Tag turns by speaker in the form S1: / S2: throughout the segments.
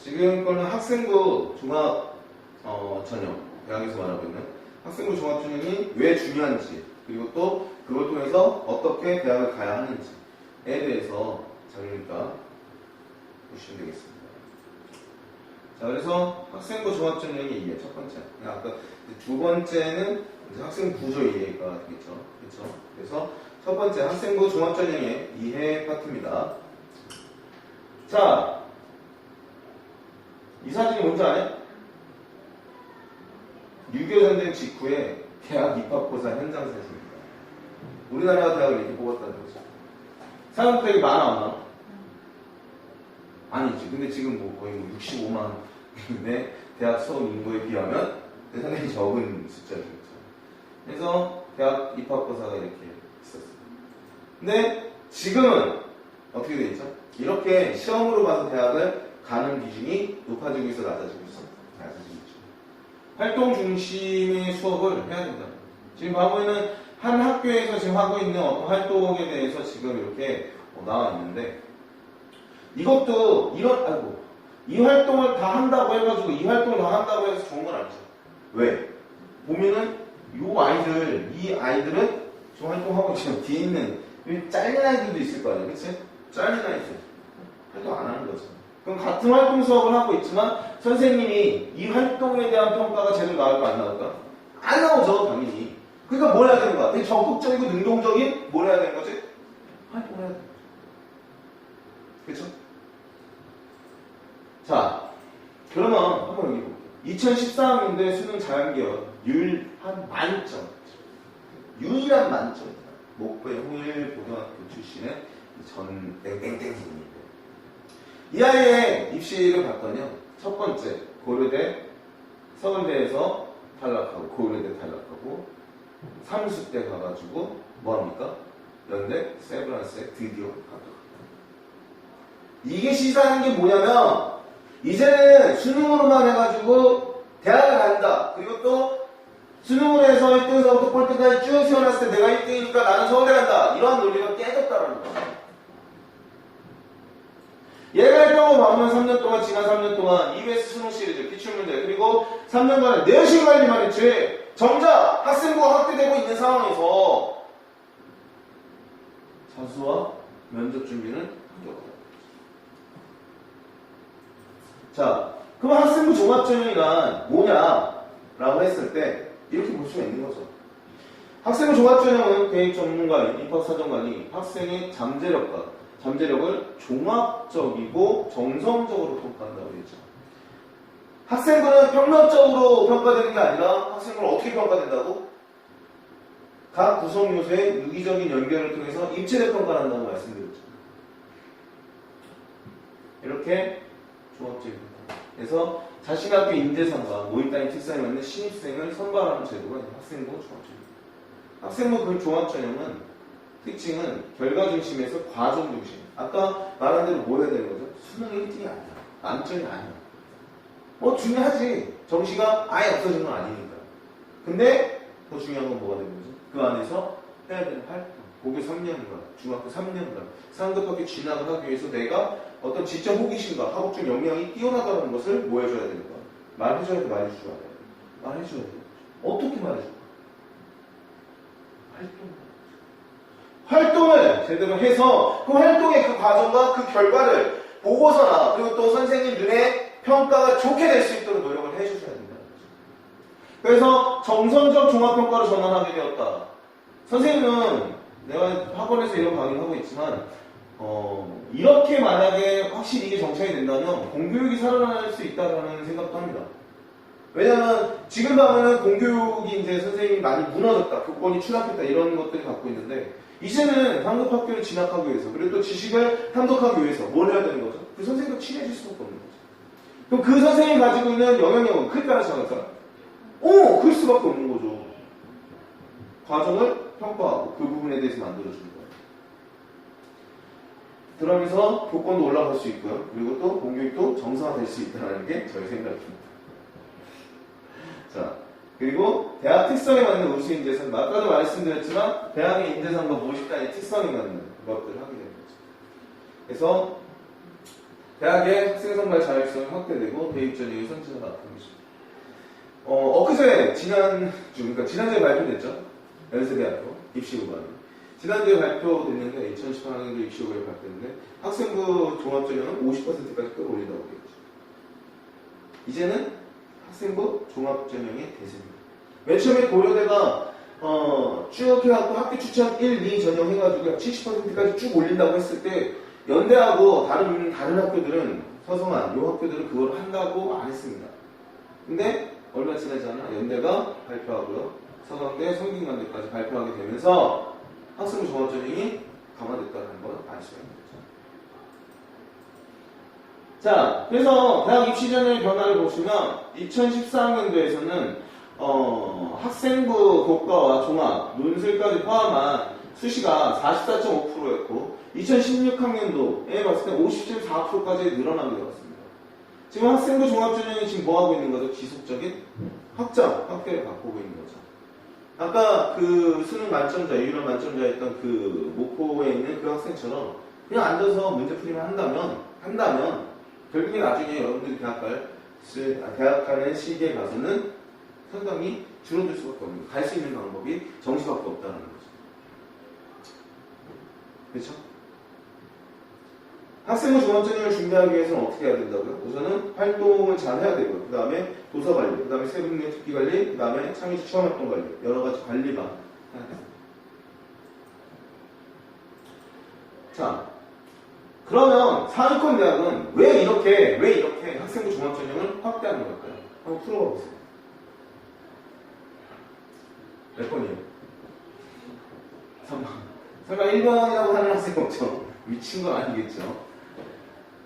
S1: 지금 거는 학생부 종합 전형, 대학에서 말하고 있는 학생부 종합 전형이 왜 중요한지, 그리고 또 그걸 통해서 어떻게 대학을 가야 하는지에 대해서 자료니까 보시면 되겠습니다. 자, 그래서 학생부 종합 전형이 이해 첫 번째. 아까 두 번째는 이제 학생 구조 이해가 되겠죠. 그렇죠? 그래서 첫 번째 학생부 종합 전형의 이해 파트입니다. 자, 이 사진이 뭔지 아냐? 6.25 전쟁 직후에 대학 입학고사 현장 사진입니다. 우리나라가 대학을 이렇게 뽑았다는 거죠. 사람들이 많아, 안 많아? 아니지. 근데 지금 뭐 거의 65만인데 대학 수업 인구에 비하면 상당히 적은 숫자죠. 그래서 대학 입학고사가 이렇게 있었어요. 근데 지금은 어떻게 돼 있죠? 이렇게 시험으로 봐서 대학을 가는 비중이 높아지고 있어, 낮아지고 있어? 낮아지고 있죠. 활동 중심의 수업을 해야 된다. 지금 과거에는 한 학교에서 지금 하고 있는 어떤 활동에 대해서 지금 이렇게 나와 있는데, 이것도 이 활동을 다 한다고 해가지고 이 활동을 다 한다고 해서 좋은 건 아니죠. 왜? 보면은 이 아이들은 지금 활동하고 지금 뒤에 있는 잘린 아이들도 있을 거 아니에요, 그치? 잘린 아이들 활동 안 하는 거죠. 그럼 같은 활동 수업을 하고 있지만 선생님이 이 활동에 대한 평가가 제대로 나올까 안 나올까? 안 나오죠, 당연히. 그러니까 뭘 해야 되는 거야? 되게 적극적이고 능동적인 뭘 해야 되는 거지? 활동을 해야 되는 거죠. 그쵸? 자, 그러면 한번 여기 볼게요. 2013년도에 수능 자연계열 한 만점. 유일한 만점입니다. 목포의 홍일 고등학교 출신의 전 땡땡땡입니다. 이 아이의 입시를 봤더니요, 첫 번째 고려대, 서울대에서 탈락하고, 고려대 탈락하고, 삼수대 가가지고 뭐합니까? 연대 세브란스에 드디어 합격합니다. 이게 시사하는 게 뭐냐면, 이제는 수능으로만 해가지고 대학을 간다. 그리고 또 수능으로 해서 1등에서부터 꼴등까지 쭉 세워놨을 때 내가 1등이니까 나는 서울대 간다. 이러한 논리가 깨졌다라는 거야. 얘가 했던 거 보면 3년 동안, 지난 3년 동안 EBS 수능 시리즈, 기출문제, 그리고 3년간에 4시 관리만 했지. 정작 학생부가 확대되고 있는 상황에서 자수와 면접 준비는 하기 없다. 자, 그럼 학생부 종합전형이란 뭐냐라고 했을 때 이렇게 볼 수가 있는 거죠. 학생부 종합전형은 대입 전문가인, 입학사정관이 학생의 잠재력을 종합적이고 정성적으로 평가한다고 했죠. 학생부는 평면적으로 평가되는 게 아니라 학생부는 어떻게 평가된다고? 각 구성 요소의 유기적인 연결을 통해서 입체적 평가를 한다고 말씀드렸죠. 이렇게 종합적인 평가. 그래서 자신 학교 인재상과 모의따위 특성에 맞는 신입생을 선발하는 제도가 학생부 종합전형입니다. 학생부 그 종합전형은 특징은 결과 중심에서 과정 중심. 아까 말한 대로 뭐 해야 되는 거죠? 수능 1등이 아니야. 만점이 아니야. 뭐 중요하지. 정시가 아예 없어진 건 아니니까. 근데 더 중요한 건 뭐가 되는 거죠? 그 안에서 해야 되는 활동. 고교 3년간, 중학교 3년간, 상급학교 진학을 하기 위해서 내가 어떤 지적 호기심과 학업적 역량이 뛰어나다는 것을 뭐 해줘야 되는 거야? 말해줘야 돼, 말해줘야 돼. 말해줘야 돼. 어떻게 말해줄까? 활동을 제대로 해서 그 활동의 그 과정과 그 결과를 보고서나 그리고 또 선생님 눈에 평가가 좋게 될 수 있도록 노력을 해주셔야 된다는 거죠. 그래서 정성적 종합평가로 전환하게 되었다. 선생님은 내가 학원에서 이런 강의를 하고 있지만 이렇게 만약에 확실히 이게 정착이 된다면 공교육이 살아날 수 있다는 생각도 합니다. 왜냐하면 지금 보면은 공교육이 이제 선생님이 많이 무너졌다, 교권이 추락했다 이런 것들을 갖고 있는데 이제는 상급학교를 진학하기 위해서 그리고 또 지식을 탐독하기 위해서 뭘 해야 되는 거죠? 그 선생님과 친해질 수밖에 없는 거죠. 그럼 그 선생님이 가지고 있는 영향력은 클까요, 작을까요? 클 수밖에 없는 거죠. 과정을 평가하고 그 부분에 대해서 만들어주는 거예요. 그러면서 교권도 올라갈 수 있고요. 그리고 또 공교육도 정상화될 수 있다는 게 저희 생각입니다. 자, 그리고 대학 특성에 맞는 우수 인재상, 아까도 말씀드렸지만 대학의 인재상과 모집단의 특성에 맞는 것들을 하게 되는 거죠. 그래서 대학의 학생 선발 자율성이 확대되고 대입 전형의 선진화가 나타난 것입니다. 엊그제 그러니까 지난주에 발표됐죠. 연세대학교 입시후반. 지난주에 발표됐는데 2018학년도 입시후반에 발표됐는데 학생부 종합전형은 50%까지 끌어올린다고 되었죠. 이제는 학생부 종합전형의 대세입니다. 맨 처음에 고려대가 쭉 해갖고 학교 추천 1, 2 전형 해가지고 70%까지 쭉 올린다고 했을 때 연대하고 다른 학교들은 서성한 요 학교들은 그걸 한다고 안 했습니다. 근데 얼마 지나지 않아 연대가 발표하고요. 서강대, 성균관대까지 발표하게 되면서 학생부 종합전형이 강화됐다는 걸 알 수가 있는 거죠. 자, 그래서 대학 입시 전형의 변화를 보시면 2014학년도에서는 학생부 교과와 종합, 논술까지 포함한 수시가 44.5%였고 2016학년도에 봤을 때 50.4%까지 늘어나게 되었습니다. 지금 학생부 종합전형이 지금 뭐하고 있는 거죠? 지속적인 확대를 바꾸고 있는 거죠. 아까 그 수능 만점자, 유일한 만점자였던 그 목포에 있는 그 학생처럼 그냥 앉아서 문제풀이만 한다면 결국에 나중에 여러분들이 대학 가는 시기에 가서는 상당히 줄어들 수밖에 없는 갈 수 있는 방법이 정시밖에 없다는 거죠. 그렇죠? 학생부 종합전형을 준비하기 위해서는 어떻게 해야 된다고요? 우선은 활동을 잘 해야 되고요. 그 다음에 도서관리, 그 다음에 세분의 특기관리, 그 다음에 창의적 체험활동관리, 여러가지 관리만 해야 됩니다. 자, 그러면 상위권 대학은 왜 이렇게 학생부 종합전형을 확대하는 걸까요? 한번 풀어봐 보세요. 몇 번이에요? 3번. 설마 1번이라고 하는 학생 없죠? 미친 건 아니겠죠?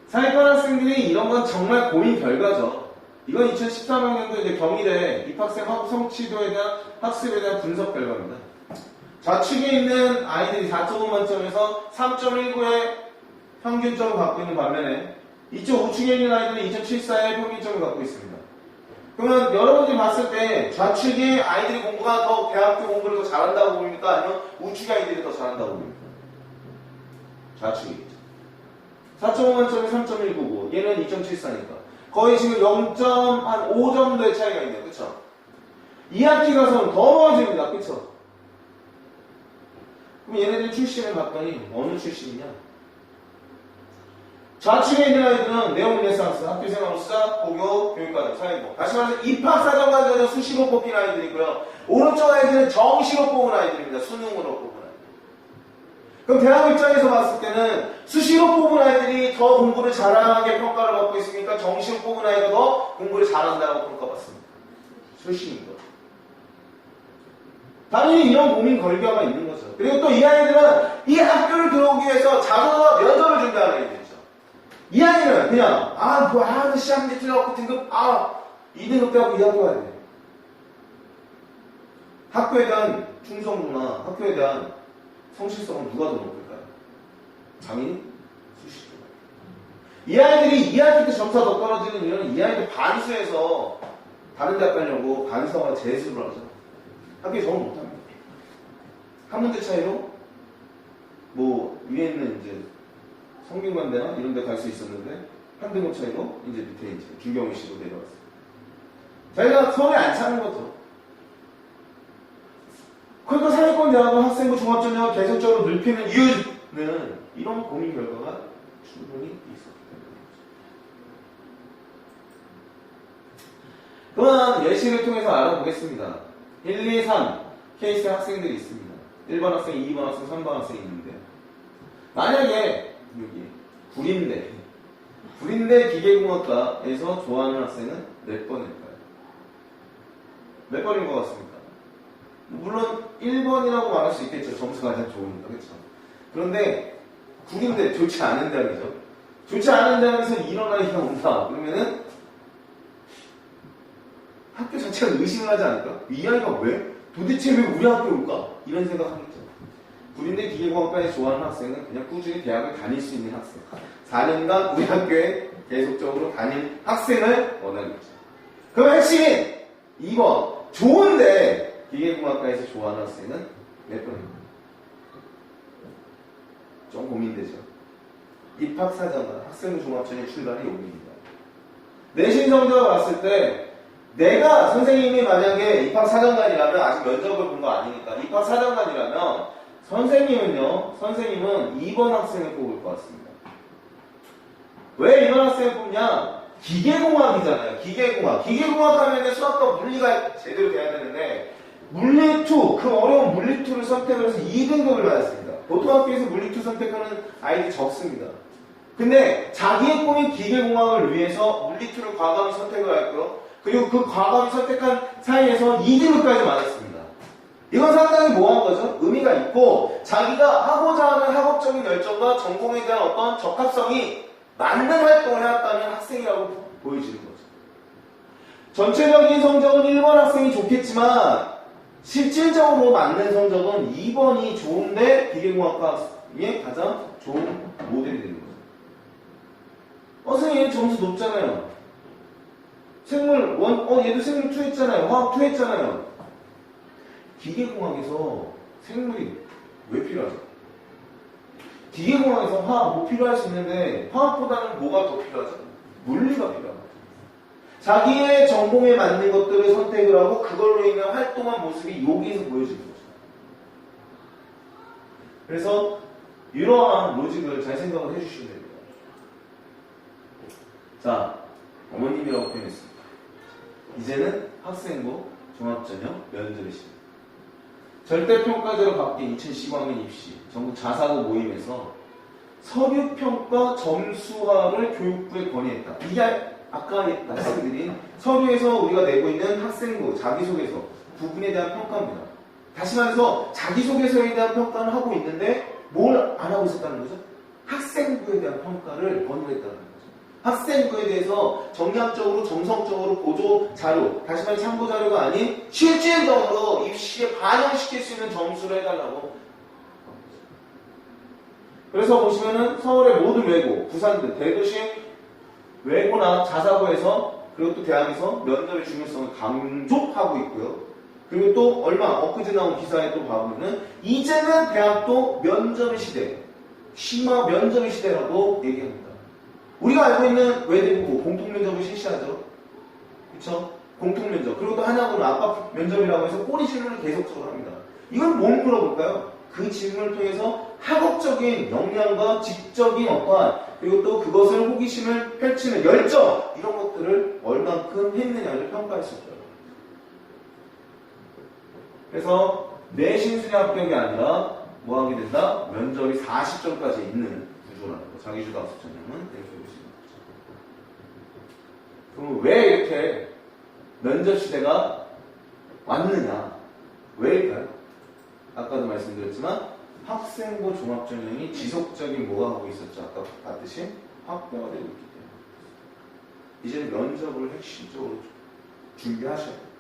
S1: 상위권 학생들이 이런 건 정말 고민 결과죠. 이건 2013학년도 이제 경희대 입학생 성취도에 대한 학습에 대한 분석 결과입니다. 좌측에 있는 아이들이 4.5 만점에서 3.19의 평균점을 갖고 있는 반면에 이쪽 우측에 있는 아이들은 2.74의 평균점을 갖고 있습니다. 그러면 여러분들이 봤을 때 좌측의 아이들이 공부가 더 대학교 공부를 더 잘한다고 보입니까? 아니면 우측의 아이들이 더 잘한다고 보입니까? 좌측이겠죠. 4.5 만점에 3.199 얘는 2.74니까 거의 지금 0.5 정도의 차이가 있네요. 그쵸? 2학기 가서는 더 멀어집니다. 그쵸? 그럼 얘네들 출신을 봤더니 어느 출신이냐? 좌측에 있는 아이들은 네오르네상스, 학교생활 수사, 고교, 교육과정, 사회고. 다시 말해서 입학사정관자는 수시로 뽑힌 아이들이고요. 오른쪽 아이들은 정시로 뽑은 아이들입니다. 수능으로 뽑은 아이들. 그럼 대학 입장에서 봤을 때는 수시로 뽑은 아이들이 더 공부를 잘하게 평가를 받고 있으니까 정시로 뽑은 아이가 더 공부를 잘한다고 평가받습니다. 수시인 거죠. 당연히 이런 고민 결과가 있는 거죠. 그리고 또 이 아이들은 이 학교를 들어오기 위해서 자소서 면접을 준다는 아이들이죠. 이 아이는 그냥 시험 밑에 갖고 등급 2등급 돼갖고 이 학교 가야 돼. 학교에 대한 충성도나 학교에 대한 성실성은 누가 더 높을까요? 당연히 수시죠. 이 아이들이 2학기 때 점수가 더 떨어지는 이유는 이 아이들 반수해서 다른 대학 가려고 반수하거나 재수를 하죠. 학교에 적응 못합니다. 한 문제 차이로 뭐 위에 있는 이제 성균관대나 이런 데 갈 수 있었는데 한 등급 차이로 이제 밑에 이제 김경희시로 내려왔어요. 자기가 서울에 안 차는 거죠. 그러니까 상위권 대학은 학생부 종합전형을 계속적으로 넓히는 이유는 이런 고민 결과가 충분히 있었기 때문입니다. 그러면 예시를 통해서 알아보겠습니다. 1, 2, 3 케이스의 학생들이 있습니다. 1번 학생, 2번 학생, 3번 학생이 있는데 만약에 여기 구린대 기계공학과에서 좋아하는 학생은 몇 번일까요? 몇 번인 것 같습니까? 물론 1번이라고 말할 수 있겠죠. 점수가 가장 좋으니까. 그렇죠? 그런데 구린대 좋지 않은 대학이죠. 좋지 않은 대학에서 이런 아이가 온다. 그러면은 학교 자체가 의심을 하지 않을까? 이 아이가 왜? 도대체 왜 우리 학교에 올까? 이런 생각하겠죠. 구린대 기계공학과에 좋아하는 학생은 그냥 꾸준히 대학을 다닐 수 있는 학생. 4년간 우리 학교에 계속적으로 다닐 학생을 원하겠죠. 그럼 핵심인 2번. 좋은데 기계공학과에서 좋아하는 학생은 몇 번입니까? 좀 고민되죠. 입학사정관, 학생부 종합전형 출발이 여기입니다. 내신 성적을 봤을 때 내가 선생님이 만약에 입학사정관이라면 아직 면접을 본 거 아니니까 입학사정관이라면 선생님은 2번 학생을 뽑을 것 같습니다. 왜 2번 학생을 뽑냐? 기계공학이잖아요. 기계공학 하면 수학과 물리가 제대로 돼야 되는데 물리2, 그 어려운 물리2를 선택을 해서 2등급을 받았습니다. 보통 학교에서 물리2 선택하는 아이들이 적습니다. 근데 자기의 꿈인 기계공학을 위해서 물리2를 과감히 선택을 했고요. 그리고 그 과감히 선택한 사이에서 2등급까지 맞았습니다. 이건 상당히 뭐한 거죠? 의미가 있고 자기가 하고자 하는 학업적인 열정과 전공에 대한 어떤 적합성이 맞는 활동을 해왔다면 학생이라고 보여지는 거죠. 전체적인 성적은 1번 학생이 좋겠지만 실질적으로 맞는 성적은 2번이 좋은데 기계공학과의 가장 좋은 모델이 되는 거죠. 선생님 점수 높잖아요. 생물 1, 얘도 생물 2 했잖아요. 화학 2 했잖아요. 기계공학에서 생물이 왜 필요하죠? 기계공학에서 화학 뭐 필요할 수 있는데 화학보다는 뭐가 더 필요하죠? 물리가 필요합니다. 자기의 전공에 맞는 것들을 선택을 하고 그걸로 인한 활동한 모습이 여기에서 보여지는 거죠. 그래서 이러한 로직을 잘 생각을 해주시면 됩니다. 자, 어머님이라고 표현했습니다. 이제는 학생부 종합전형 면접의 시간. 절대평가제로 바뀐 2015학년 입시 전국 자사고 모임에서 서류평가 점수화를 교육부에 건의했다. 이게 아까 말씀드린 서류에서 우리가 내고 있는 학생부 자기소개서 부분에 대한 평가입니다. 다시 말해서 자기소개서에 대한 평가는 하고 있는데 뭘 안 하고 있었다는 거죠? 학생부에 대한 평가를 건의했다는 거죠. 학생부에 대해서 정량적으로 정성적으로 보조 자료, 다시 말해 참고 자료가 아닌 실질적으로 입시에 반영시킬 수 있는 점수를 해달라고. 그래서 보시면은 서울의 모든 외고, 부산 등 대도시 외고나 자사고에서 그리고 또 대학에서 면접의 중요성을 강조하고 있고요. 그리고 또 엊그제 나온 기사에 또 봐보면은 이제는 대학도 면접의 시대, 심화 면접의 시대라고 얘기합니다. 우리가 알고 있는 외대부고 공통면접을 실시하죠. 그쵸? 공통면접. 그리고 또 하나고는 아까 면접이라고 해서 꼬리 질문을 계속적으로 합니다. 이건 뭘 물어볼까요? 그 질문을 통해서 학업적인 역량과 지적인 어떠한 그리고 또 그것을 호기심을 펼치는 열정 이런 것들을 얼만큼 했느냐를 평가했을 거예요. 그래서 내신 수능 합격이 아니라 뭐 하게 된다? 면접이 40점까지 있는 구조라는 거. 자기주도 학습 전형은 이렇게 보시면 되죠. 그럼 왜 이렇게 면접 시대가 왔느냐? 왜일까요? 아까도 말씀드렸지만 학생부 종합전형이 지속적인 뭐가 하고 있었죠? 아까 봤듯이 확대가 되고 있기 때문에 이제는 면접을 핵심적으로 준비하셔야 돼요.